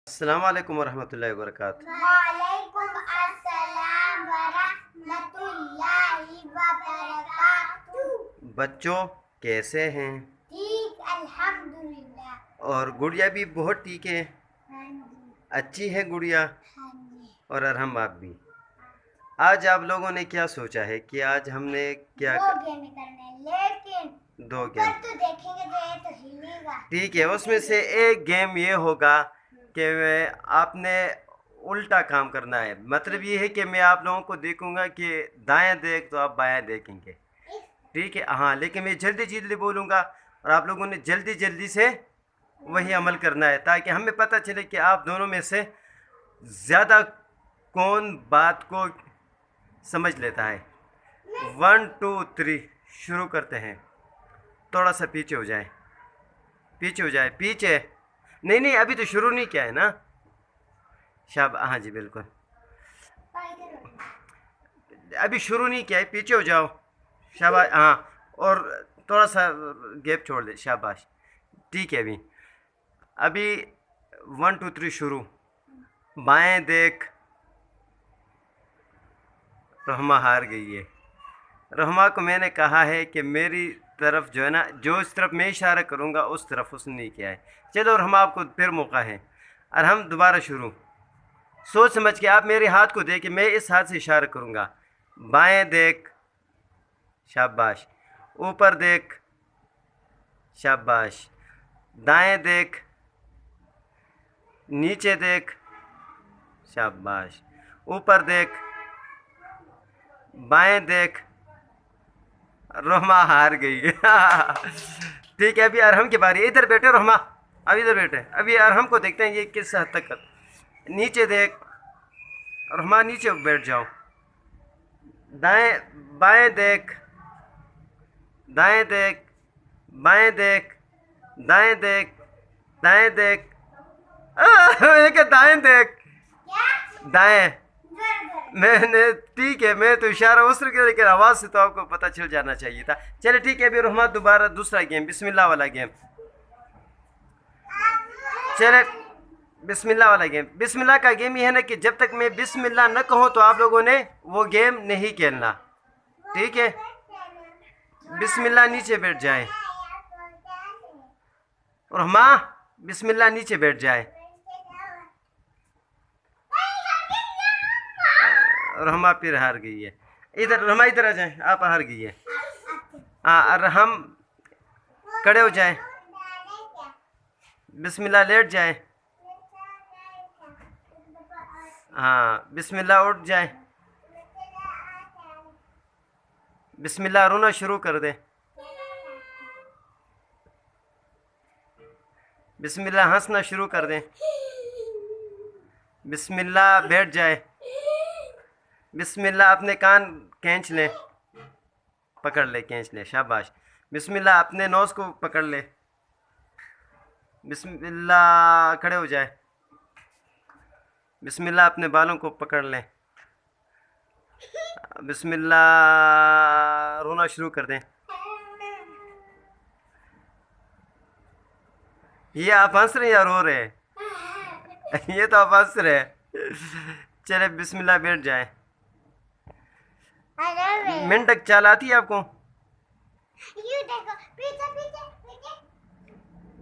अस्सलाम वालेकुम वरहमतुल्लाहि वबरकातुहू। वालेकुम अस्सलाम वरहमतुल्लाहि वबरकातुहू। बच्चों कैसे हैं? ठीक अल्हम्दुलिल्लाह। और गुड़िया भी बहुत ठीक है। हाँ जी। अच्छी है गुड़िया। हाँ जी। और अरहम आप भी। आज आप लोगों ने क्या सोचा है कि आज हमने क्या दो गेम करने लेकिन दो ऊपर गेम तो देखेंगे तो ये तो हिलेगा। ठीक है, उसमें से एक गेम ये होगा कि आपने उल्टा काम करना है। मतलब ये है कि मैं आप लोगों को देखूंगा कि दाएं देख तो आप बायां देखेंगे। ठीक है, हाँ, लेकिन मैं जल्दी जल्दी बोलूँगा और आप लोगों ने जल्दी जल्दी से वही अमल करना है ताकि हमें पता चले कि आप दोनों में से ज़्यादा कौन बात को समझ लेता है। 1 2 3 शुरू करते हैं। थोड़ा सा पीछे हो जाए, पीछे हो जाए, पीछे। नहीं नहीं, अभी तो शुरू नहीं किया है ना। हाँ जी बिल्कुल, अभी शुरू नहीं किया है, पीछे हो जाओ। शाबाश, हाँ। और थोड़ा सा गैप छोड़ दे, शाबाश। ठीक है, अभी अभी 1 2 3 शुरू। बाएं देख। रहमा हार गई है। रहमा को मैंने कहा है कि मेरी तरफ जो है ना, जो इस तरफ मैं इशारा करूँगा उस तरफ उसने नहीं किया है। चलो रहमा, आपको फिर मौका है और हम दोबारा शुरू। सोच समझ के आप मेरे हाथ को देख के मैं इस हाथ से इशारा करूँगा। बाएं देख, शाबाश। ऊपर देख, शाबाश। दाएं देख, नीचे देख, शाबाश। ऊपर देख, बाएं देख। रोमा हार गई। ठीक है, अभी अरहम की बारी। इधर बैठे रोमा, अब इधर बैठे। अभी अरहम को देखते हैं ये किस हद तक कर। नीचे देख रोमा, नीचे बैठ जाओ। दाएं बाएं देख, दाएं देख, बाएं देख, दाएं देख, दाएं देख। मैंने कहा दाएं देख, क्या? दाएं। घर मैंने ठीक है, मैं तो इशारा उस तरह लेकिन आवाज़ से तो आपको पता चल जाना चाहिए था। चले ठीक है, अभी रहमा दोबारा दूसरा गेम, बिस्मिल्लाह वाला गेम। चले बिस्मिल्लाह वाला गेम। बिस्मिल्लाह का गेम ये है ना कि जब तक मैं बिस्मिल्लाह न कहूँ तो आप लोगों ने वो गेम नहीं खेलना। ठीक है, बिस्मिल्लाह नीचे बैठ जाए। रहमा बिस्मिल्लाह नीचे बैठ जाए। रहमा फिर हार गई है। इधर रहमा, इधर आ जाए, आप हार गई है। हाँ, और हम खड़े हो जाए। बिस्मिल्लाह लेट जाए। हाँ, बिस्मिल्लाह उठ जाए। बिस्मिल्लाह रोना शुरू कर दे। बिस्मिल्लाह हंसना शुरू कर दे। बिस्मिल्लाह बैठ जाए। बिस्मिल्लाह अपने कान खींच ले, पकड़ ले, खींच ले, शाबाश। बिस्मिल्लाह अपने नोज़ को पकड़ ले। बिस्मिल्लाह खड़े हो जाए। बिस्मिल्लाह अपने बालों को पकड़ ले। बिस्मिल्लाह रोना शुरू कर दें। ये आप हंस रहे हैं या रो रहे हैं? ये तो आप हंस रहे हैं। चले बिस्मिल्लाह बैठ जाए। मिनटक चाल आती है आपको? यू देखो, पीछे पीछे पीछे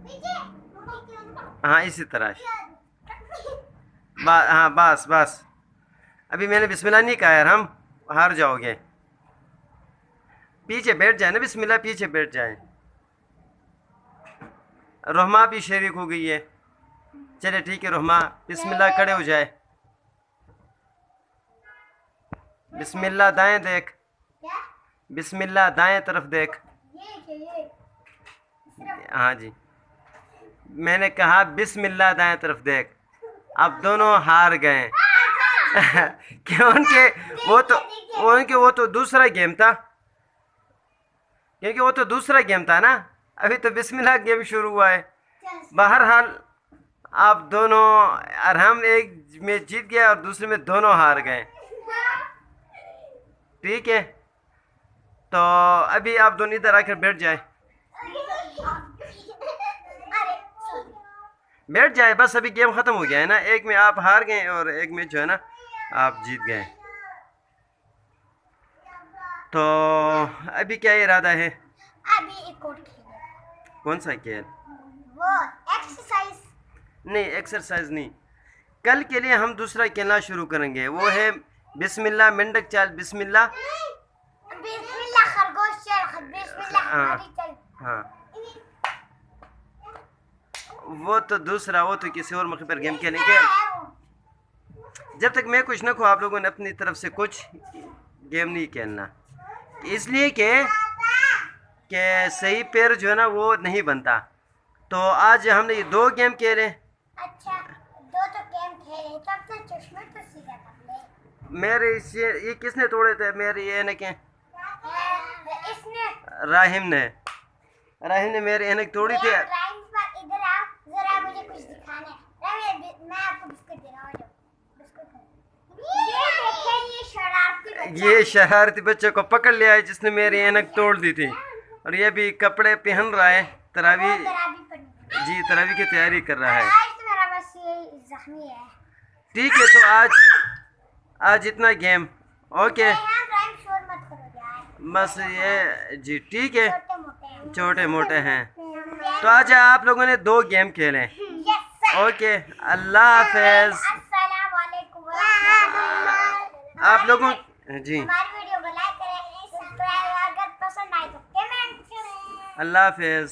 पीछे। हाँ, इसी तरह। हाँ, बस बस। अभी मैंने बिस्मिल्लाह नहीं कहा यार, हम हार जाओगे। पीछे बैठ जाए ना, बिस्मिल्लाह पीछे बैठ जाए। रहमा भी शरीक हो गई है। चले ठीक है रहमा, बिस्मिल्लाह खड़े हो जाए। बिस्मिल्लाह दाएं देख। क्या? बिस्मिल्लाह दाएं तरफ देख। ये हाँ जी, मैंने कहा बिस्मिल्लाह दाएं तरफ देख। अब दोनों हार गए। क्योंकि वो तो दूसरा गेम था। क्योंकि वो तो दूसरा गेम था ना, अभी तो बिस्मिल्लाह गेम शुरू हुआ है। बहरहाल आप दोनों, और हम एक में जीत गए और दूसरे में दोनों हार गए। ठीक है, तो अभी आप दोनों इधर आकर बैठ जाए। बैठ जाए बस, अभी गेम ख़त्म हो गया है ना, एक में आप हार गए और एक में जो है ना आप जीत गए। तो अभी क्या इरादा है? अभी एक और खेलें। कौन सा खेल? वो एक्सरसाइज। नहीं, एक्सरसाइज नहीं, कल के लिए हम दूसरा खेलना शुरू करेंगे, वो है बिस्मिल्लाह मेंढक चाल। बिस्मिल्लाह। बिस्मिल्लाह खरगोश चल, बिस्मिल्लाह हाँ हमारी चल। हाँ, वो तो दूसरा, वो तो किसी और मौके पर गेम खेलेंगे। क्या है वो? जब तक मैं कुछ ना कहूँ आप लोगों ने अपनी तरफ से कुछ गेम नहीं खेलना, इसलिए कि सही पैर जो है ना वो नहीं बनता। तो आज हमने ये 2 गेम खेले। अच्छा, दो तो गेम खेले, तब तो चश्मे तो सीधा कर ले। मेरे ये किसने तोड़े थे मेरे ये ऐनकें? इसने राहिम ने मेरे ऐनक तोड़ी थी। राइम्स पर इधर आओ, जरा मुझे कुछ दिखाना है। मैं आपको बिस्कुट दे रहा हूँ, बिस्कुट खाओ। ये देखें, ये शरारती बच्चा। ये शरारती बच्चे को पकड़ लिया है जिसने मेरी ऐनक तोड़ दी थी, और ये भी कपड़े पहन रहा है, तरावी जी तरावी की तैयारी कर रहा है। आज तो मेरा बस ये जख्मी है। ठीक है, तो आज इतना गेम। ओके, राइम शोर मत करो यार, बस ये जी ठीक है, छोटे मोटे हैं। छोटे मोटे हैं। तो आज आप लोगों ने 2 गेम खेले। Yes sir. ओके, अल्लाह हाफिज। अस्सलाम वालेकुम व रहमतुल्लाह। आप लोगों जी हमारी वीडियो को लाइक करें, सब्सक्राइब, अगर पसंद आए तो कमेंट करें। अल्लाह हाफिज।